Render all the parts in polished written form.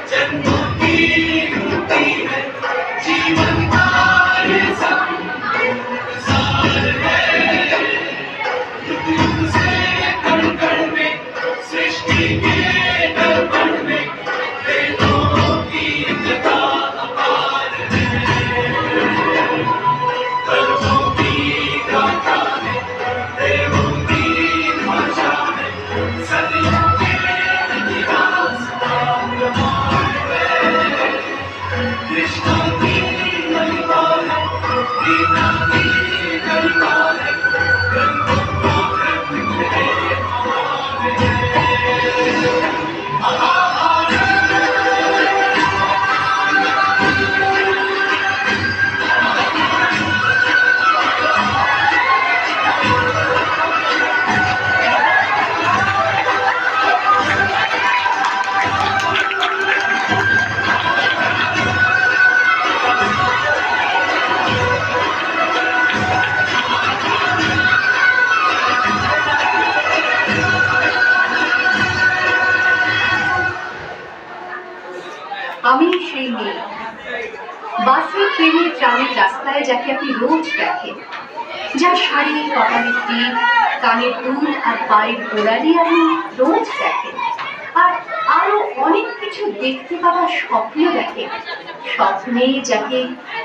जन्मों की होती है जीवन का ये संसार है युग युग से कण कण में सृष्टि के दर्पण में वेदों की कथा अपार है कल्पों की गाथा है देवों की भाषा है सदियों के इतिहास का प्रमाण है कृष्ण की महिमा है गीता की गरिमा है ग्रंथों का ग्रंथ है আমি সেই মেয়ে বাসে ট্রেনে ট্রামের রাস্তায় যাকে আপনি রোজ দেখেন যার শাড়ি কপালের টিপ কানের দুল আর পায়ের গোড়ালি আপনি রোজ দেখেন আর আরো অনেক কিছু দেখতে পাওয়ার স্বপ্ন দেখেন স্বপ্নে যাকে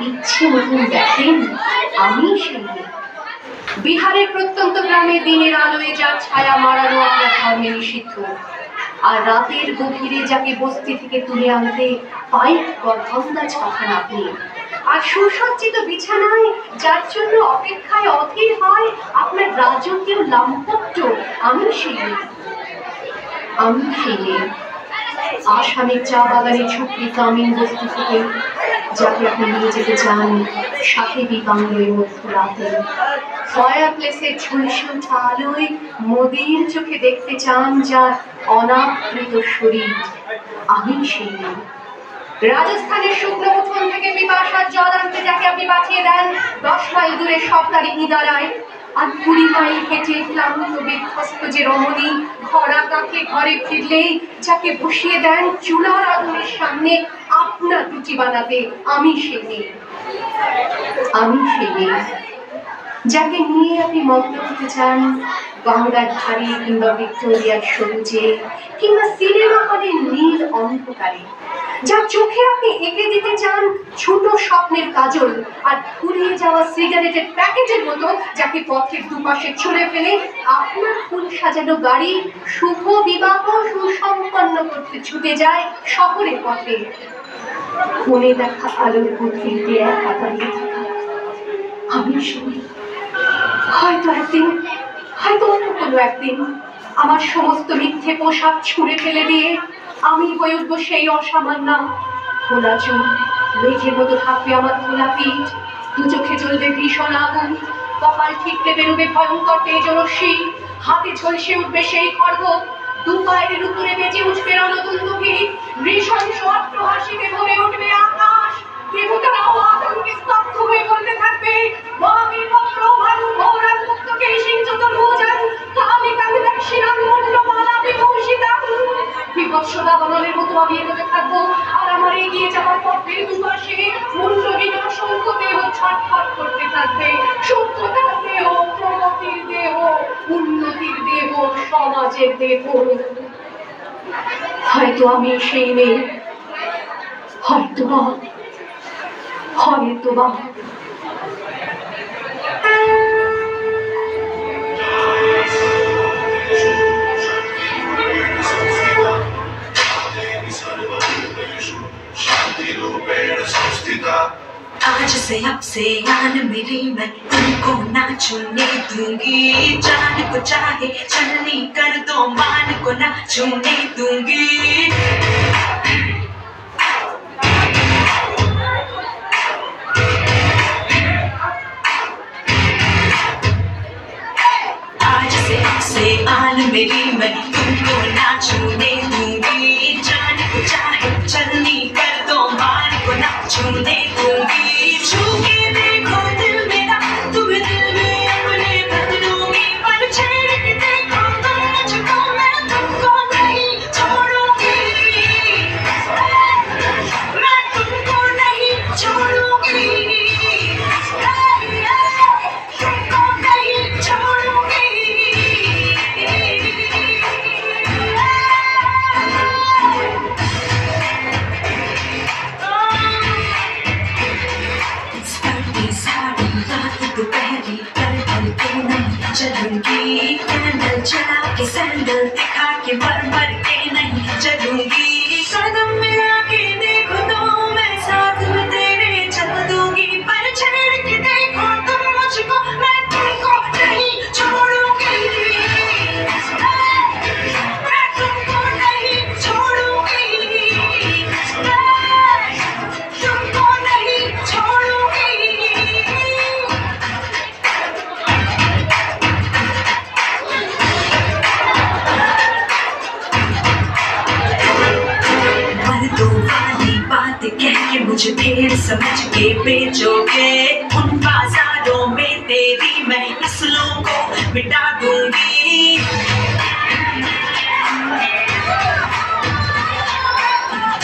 ইচ্ছে মতন দেখেন আমি সেই মেয়ে বিহারের প্রত্যন্ত গ্রামে দিনের আলোয় যার ছায়া মারানো আপনার ধর্মে নিষিদ্ধ আর রাতের গভীরে যাকে বস্তি থেকে তুলে আনতে পাইপ গন্ধা ছাপান আপনি আর সুসজ্জিত বিছানায় যার জন্য অপেক্ষায় অধীর হয় আপনার রাজকীয় লাম্পট্য আমি সেই আসামের চা বাগানে ঝুঁকি কামিন বস্তি থেকে যাকে আপনি নিয়ে যেতে চান সাহেবী বাংলোয় মধ্যরাতে ফায়ার প্লেসের ঝুলসে ওঠা আলোয় মোদির চোখে দেখতে চান যার অনাবৃত শরীর আমি সেই রাজস্থানের শুক্ল উঠোন থেকে পিপাসার জল আনতে যাকে আপনি পাঠিয়ে দেন 10 মাইল দূরে সরকারি ইদারায় আর 20 মাইল হেঁটে ক্লান্ত বিধ্বস্ত যে রমণী ঘরা কাকে ঘরে ফিরলেই যাকে বসিয়ে দেন চুলার আগুনের সামনে আপনার রুটি বানাতে আমি সেই যাকে নিয়ে আপনি মগ্ন হতে চান গঙ্গার ধারে কিংবা ভিক্টোরিয়ার সবুজে কিংবা সিনেমা হলের নীল অন্ধকারে যার চোখে আপনি এঁকে দিতে চান ছোট স্বপ্নের কাজল আর ফুরিয়ে যাওয়া সিগারেটের প্যাকেটের মতো যাকে পথের দুপাশে ছুঁড়ে ফেলে আপনার ফুল সাজানো গাড়ি শুভ বিবাহ সুসম্পন্ন করতে ছুটে যায় শহরের পথে মনে দেখা আলোর গতিতে একা দাঁড়িয়ে থাকা আমি শুনি হয়তো অন্য কোনো একদিন আমার সমস্ত মিথ্যে পোশাক ছুঁড়ে ফেলে দিয়ে আমি হয়ে উঠবো সেই অসামান্য খোলা চুল মেঘের মতো থাকবে আমার খোলা পিঠ দু চোখে জ্বলবে ভীষণ আগুন কপাল ঠিকরে বেরোবে ভয়ঙ্কর তেজরশ্মি হাতে ঝলসে উঠবে সেই খড়গ দু পায়ের উপরে বেজে উঠবে রণদুন্দুভি নৃশংস অট্টহাসিতে ভরে উঠবে আকাশ দেবতারাও আতঙ্কে স্তব্ধ হয়ে বলতে থাকবে বিভৎসতা বদলের মতো আমি এগোতে থাকবো আর আমার এগিয়ে যাওয়ার পথে দুপাশে মুন্ডহীন অসংখ্য দেহ ছটফট করতে থাকবে সভ্যতার দেহ প্রগতির দেহ উন্নতির দেহ সমাজের দেহ হয়তো আমি সেই মেয়ে হয়তো বা आज से अब से यान मेरी मैं तुमको ना छूने दूंगी जान को चाहे छलनी कर दो मान को ना छूने दूंगी आज से आन मेरी मैं तुमको ना छूने दूंगी जान को चाहे छलनी कर दो मान को ना छूने दूंगी छू के देखो दिल मेरा तुम्हें दिल में अपने भर दूंगी पर छेड़ के देखो तुम मुझको मैं तुमको नहीं छोड़ूंगी मुझे फिर समझ के बेचोगे उन बाजारों में तेरी मैं नस्लों को मिटा दूंगी।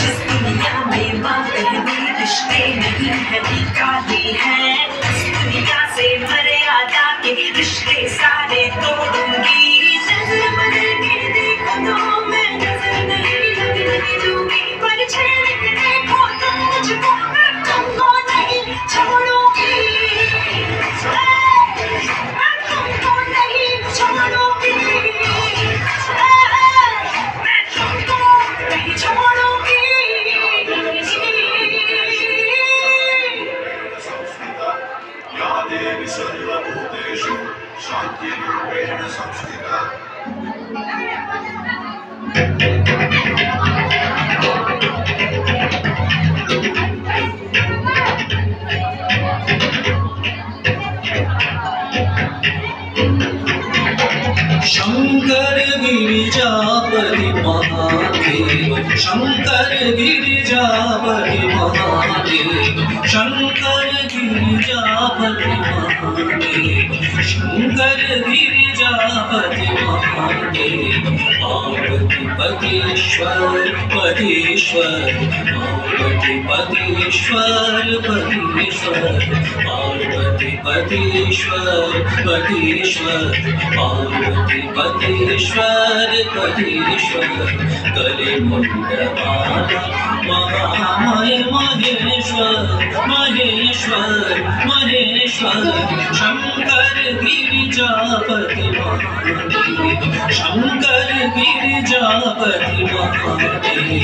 जिस दुनिया में माँ बहनी रिश्ते नहीं है काली है, उस दुनिया से मर्यादा के रिश्ते सारे तोड़ूंगी। नजर बदलने देखो तो मैं नजर नहीं लगने दूंगी, पर छेड़ के देखो तुम मुझको मैं तुमको नहीं छोड़ूंगी। मैं तुमको नहीं छोड़ूंगी, मैं तुमको नहीं छोड़ूंगी। या देवी सर्वभूतेषु शान्तिरूपेण संस्थिता। शंकर गिरिजापति महादेव, शंकर गिरिजापति महादेव, शंकर गिरिजापति महादेव, शंकर गिरिजापति महादेव। पार्वती पतीश्वर पतीश्वर, पार्वती पतीश्वर पतीश्वर, पार्वती पतीश्वर पतीश्वर, पार्वती पतीश्वर पतीश्वर। गले मुंडमाला महामाय महेश्वर महेश्वर महेश्वर। शंकर गिरिजापति महादेव, शंकर गिरिजापति महादेव।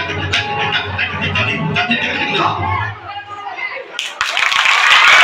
Thank you.